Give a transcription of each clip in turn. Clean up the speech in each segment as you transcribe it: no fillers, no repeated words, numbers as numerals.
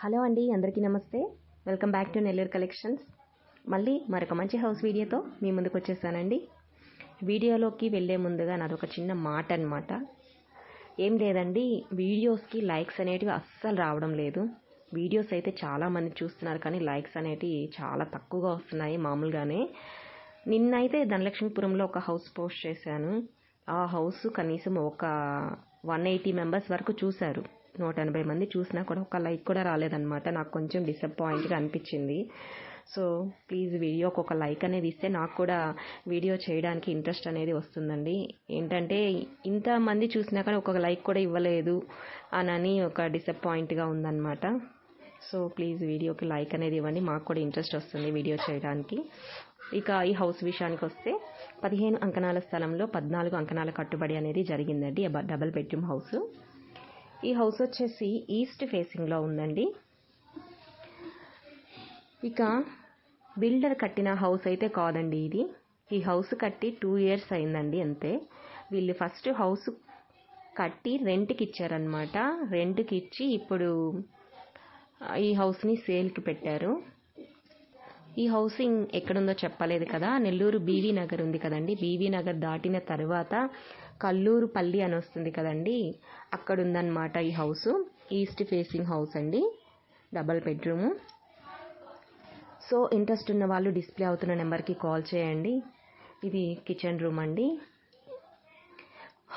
Hello అండి, అందరికీ నమస్తే. Welcome back to Nellore collections. మళ్ళీ మరొక మంచి హౌస్ వీడియోతో మీ ముందుకు వచ్చేసానండి. వీడియోలోకి వెళ్ళే ముందుగా నాదొక చిన్న మాట అనమాట. ఏం లేదండి, వీడియోస్కి లైక్స్ అనేటివి అస్సలు రావడం లేదు. వీడియోస్ అయితే చాలామంది చూస్తున్నారు, కానీ లైక్స్ అనేటివి చాలా తక్కువగా వస్తున్నాయి మామూలుగానే. నిన్నైతే ధనలక్ష్మీపురంలో ఒక హౌస్ పోస్ట్ చేశాను. ఆ హౌస్ కనీసం ఒక 180 మెంబర్స్ వరకు చూశారు. 180 మంది చూసినా కూడా ఒక లైక్ కూడా రాలేదన్నమాట. నాకు కొంచెం డిసప్పాయింట్గా అనిపించింది. సో ప్లీజ్ వీడియోకి ఒక లైక్ అనేది ఇస్తే నాకు కూడా వీడియో చేయడానికి ఇంట్రెస్ట్ అనేది వస్తుందండి. ఏంటంటే ఇంతమంది చూసినా కానీ ఒక లైక్ కూడా ఇవ్వలేదు అని ఒక డిసప్పాయింట్గా ఉందన్నమాట. సో ప్లీజ్ వీడియోకి లైక్ అనేది ఇవ్వండి, మాకు కూడా ఇంట్రెస్ట్ వస్తుంది వీడియో చేయడానికి. ఇక ఈ హౌస్ విషయానికి వస్తే 15 అంకణాల స్థలంలో 14 అంకణాల కట్టుబడి అనేది జరిగిందండి. Double bedroom house. ఈ హౌస్ వచ్చేసి ఈస్ట్ ఫేసింగ్లో ఉందండి. ఇక బిల్డర్ కట్టిన హౌస్ అయితే కాదండి ఇది. ఈ హౌస్ కట్టి 2 years అయిందండి అంతే. వీళ్ళు ఫస్ట్ హౌస్ కట్టి రెంట్కి ఇచ్చారనమాట. రెంట్కి ఇచ్చి ఇప్పుడు ఈ హౌస్ని సేల్కి పెట్టారు. ఈ హౌసింగ్ ఎక్కడుందో చెప్పలేదు కదా. నెల్లూరు బీవీ నగర్ ఉంది కదండి. బీవీ నగర్ దాటిన తర్వాత కల్లూరు పల్లి అని వస్తుంది కదండి, అక్కడ ఉందన్నమాట ఈ హౌస్. ఈస్ట్ ఫేసింగ్ హౌస్ అండి, డబల్ బెడ్రూము. సో ఇంట్రెస్ట్ ఉన్న వాళ్ళు డిస్ప్లే అవుతున్న నెంబర్కి కాల్ చేయండి. ఇది కిచెన్ రూమ్ అండి.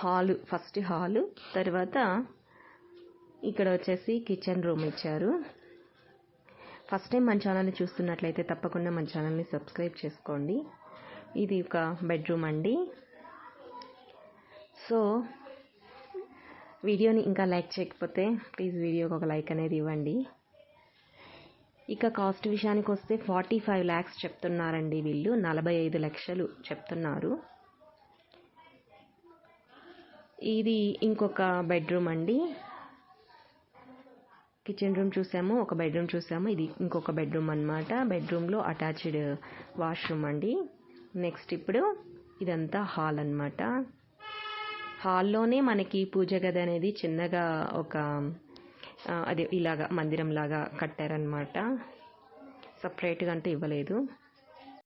హాలు, ఫస్ట్ హాలు, తర్వాత ఇక్కడ వచ్చేసి కిచెన్ రూమ్ ఇచ్చారు. ఫస్ట్ టైం మన ఛానల్ని చూస్తున్నట్లయితే తప్పకుండా మన ఛానల్ని సబ్స్క్రైబ్ చేసుకోండి. ఇది ఒక బెడ్రూమ్ అండి. సో వీడియోని ఇంకా లైక్ చేయకపోతే ప్లీజ్ వీడియోకి ఒక లైక్ అనేది ఇవ్వండి. ఇక కాస్ట్ విషయానికి వస్తే 45 lakhs చెప్తున్నారండి వీళ్ళు. 45 లక్షలు చెప్తున్నారు. ఇది ఇంకొక బెడ్రూమ్ అండి. కిచెన్ రూమ్ చూసాము, ఒక బెడ్రూమ్ చూసాము, ఇది ఇంకొక బెడ్రూమ్ అన్నమాట. బెడ్రూమ్లో అటాచ్డ్ వాష్రూమ్ అండి. నెక్స్ట్ ఇప్పుడు ఇదంతా హాల్ అన్నమాట. హాల్లోనే మనకి పూజ గది అనేది చిన్నగా ఒక అదే ఇలాగా మందిరం లాగా కట్టారనమాట. సపరేట్గా అంటూ ఇవ్వలేదు.